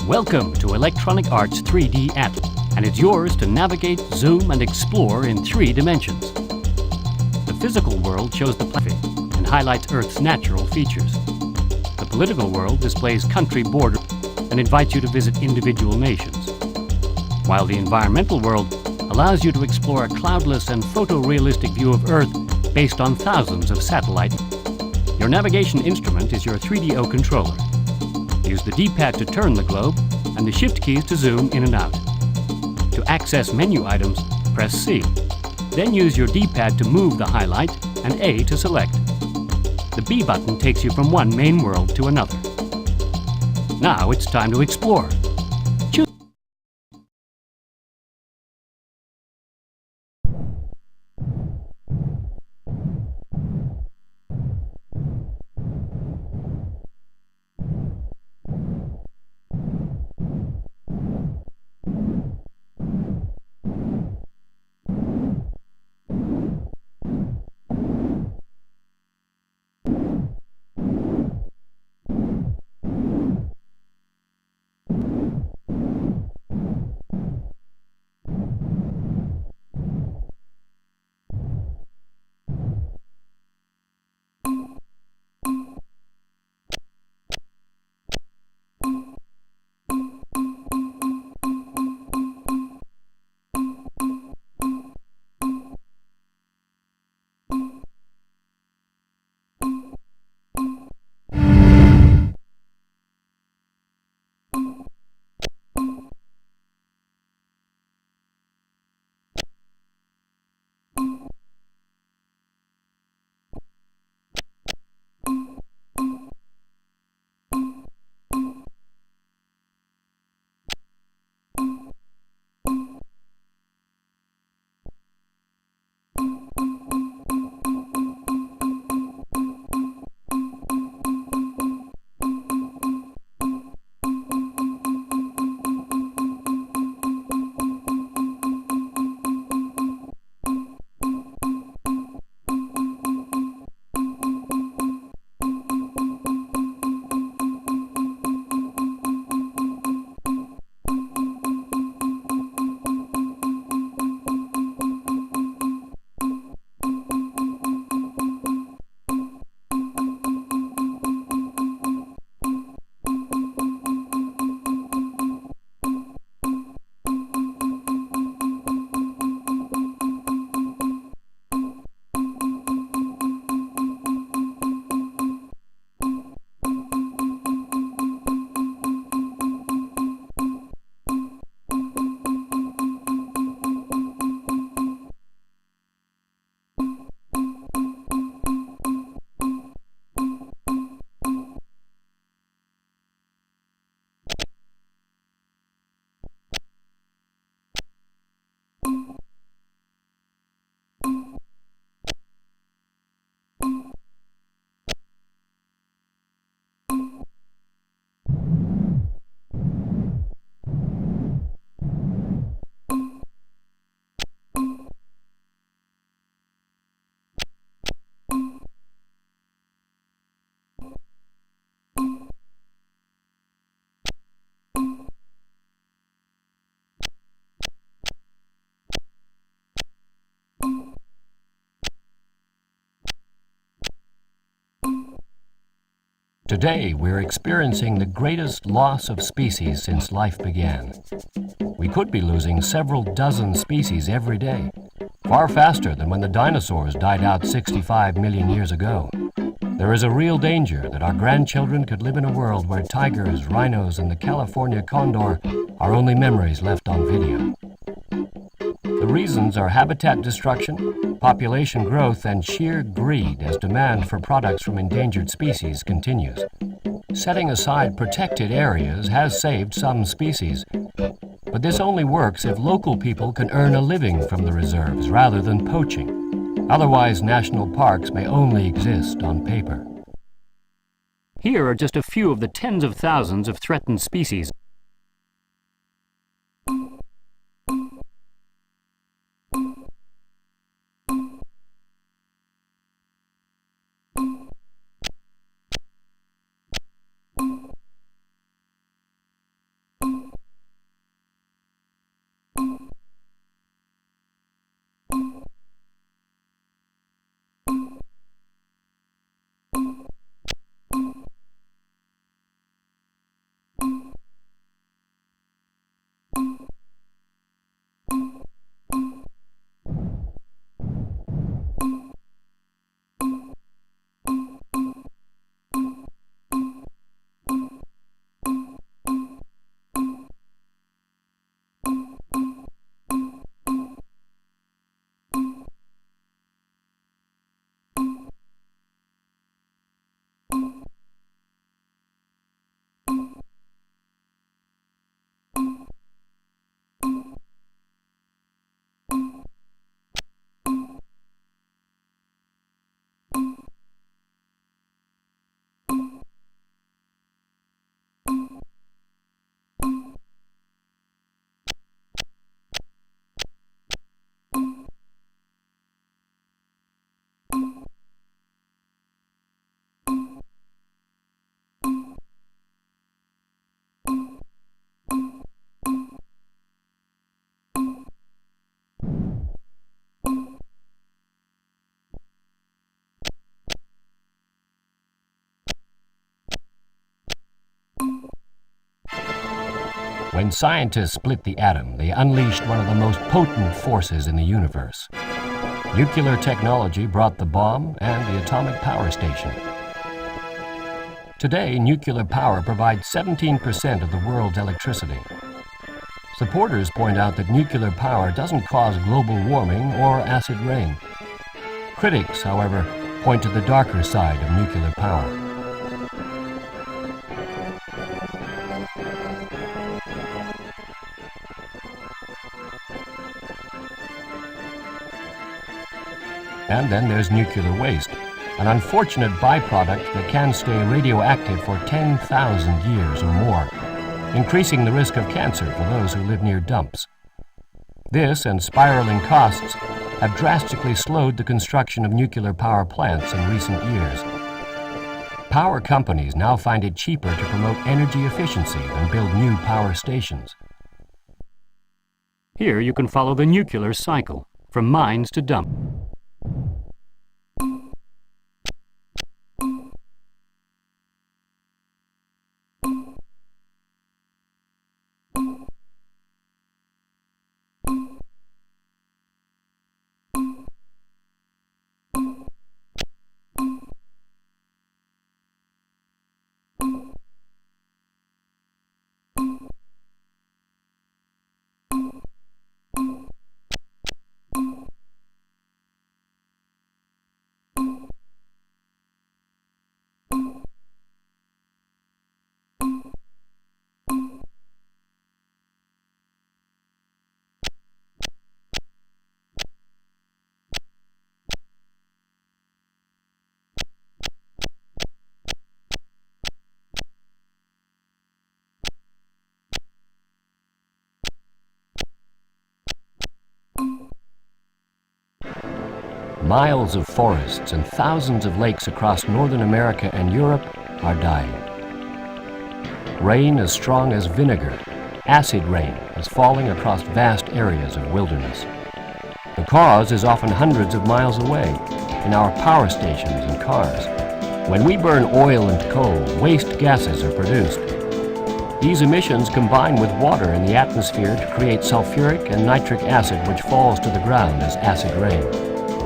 Welcome to Electronic Art's 3D Atlas, and it's yours to navigate, zoom, and explore in 3 dimensions. The physical world shows the planet and highlights Earth's natural features. The political world displays country borders and invites you to visit individual nations, while the environmental world allows you to explore a cloudless and photorealistic view of Earth based on thousands of satellites. Your navigation instrument is your 3DO controller. Use the D-pad to turn the globe and the shift keys to zoom in and out. To access menu items, press C. Then use your D-pad to move the highlight and A to select. The B button takes you from one main world to another. Now it's time to explore. Today, we're experiencing the greatest loss of species since life began. We could be losing several dozen species every day, far faster than when the dinosaurs died out 65 million years ago. There is a real danger that our grandchildren could live in a world where tigers, rhinos, and the California condor are only memories left on video. The reasons are habitat destruction, population growth, and sheer greed as demand for products from endangered species continues. Setting aside protected areas has saved some species, but this only works if local people can earn a living from the reserves rather than poaching. Otherwise, national parks may only exist on paper. Here are just a few of the tens of thousands of threatened species. When scientists split the atom, they unleashed one of the most potent forces in the universe. Nuclear technology brought the bomb and the atomic power station. Today, nuclear power provides 17% of the world's electricity. Supporters point out that nuclear power doesn't cause global warming or acid rain. Critics, however, point to the darker side of nuclear power. And then there's nuclear waste, an unfortunate byproduct that can stay radioactive for 10,000 years or more, increasing the risk of cancer for those who live near dumps. This and spiraling costs have drastically slowed the construction of nuclear power plants in recent years. Power companies now find it cheaper to promote energy efficiency than build new power stations. Here you can follow the nuclear cycle, from mines to dump. Miles of forests and thousands of lakes across Northern America and Europe are dying. Rain as strong as vinegar, acid rain, is falling across vast areas of wilderness. The cause is often hundreds of miles away, in our power stations and cars. When we burn oil and coal, waste gases are produced. These emissions combine with water in the atmosphere to create sulfuric and nitric acid, which falls to the ground as acid rain.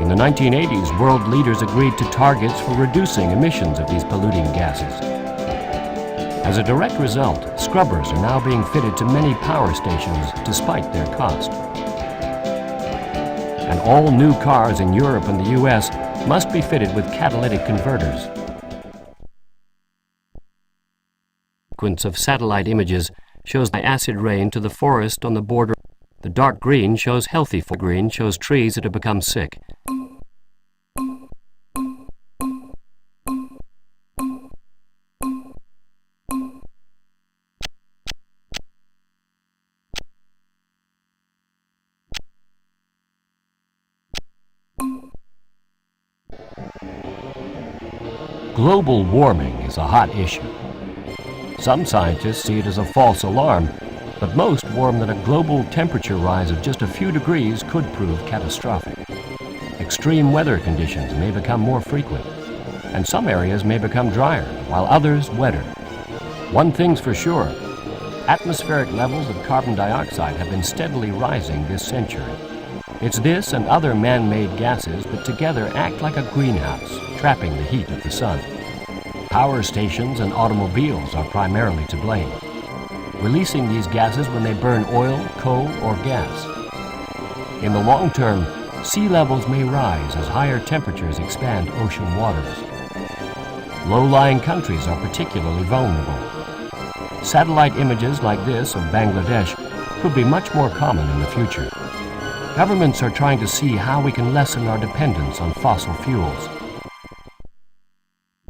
In the 1980s, world leaders agreed to targets for reducing emissions of these polluting gases. As a direct result, scrubbers are now being fitted to many power stations despite their cost. And all new cars in Europe and the US must be fitted with catalytic converters. Sequence of satellite images shows the acid rain to the forest on the border. The dark green shows healthy, green shows trees that have become sick. Global warming is a hot issue. Some scientists see it as a false alarm, but most warn that a global temperature rise of just a few degrees could prove catastrophic. Extreme weather conditions may become more frequent, and some areas may become drier, while others wetter. One thing's for sure, atmospheric levels of carbon dioxide have been steadily rising this century. It's this and other man-made gases that together act like a greenhouse, trapping the heat of the sun. Power stations and automobiles are primarily to blame, releasing these gases when they burn oil, coal, or gas. In the long term, sea levels may rise as higher temperatures expand ocean waters. Low-lying countries are particularly vulnerable. Satellite images like this of Bangladesh could be much more common in the future. Governments are trying to see how we can lessen our dependence on fossil fuels.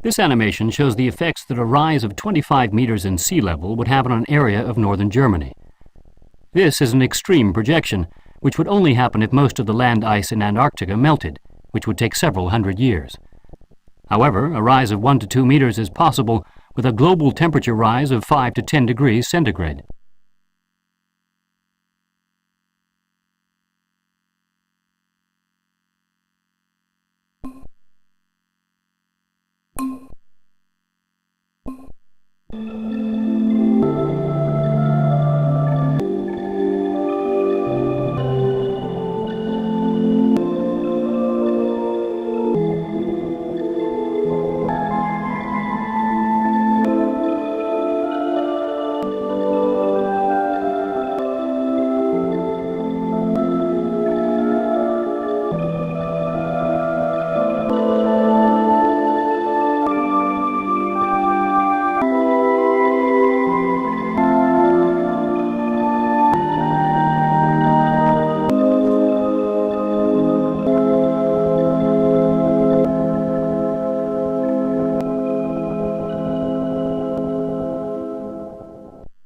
This animation shows the effects that a rise of 25 meters in sea level would have on an area of northern Germany. This is an extreme projection, which would only happen if most of the land ice in Antarctica melted, which would take several hundred years. However, a rise of 1 to 2 meters is possible with a global temperature rise of 5 to 10 degrees centigrade.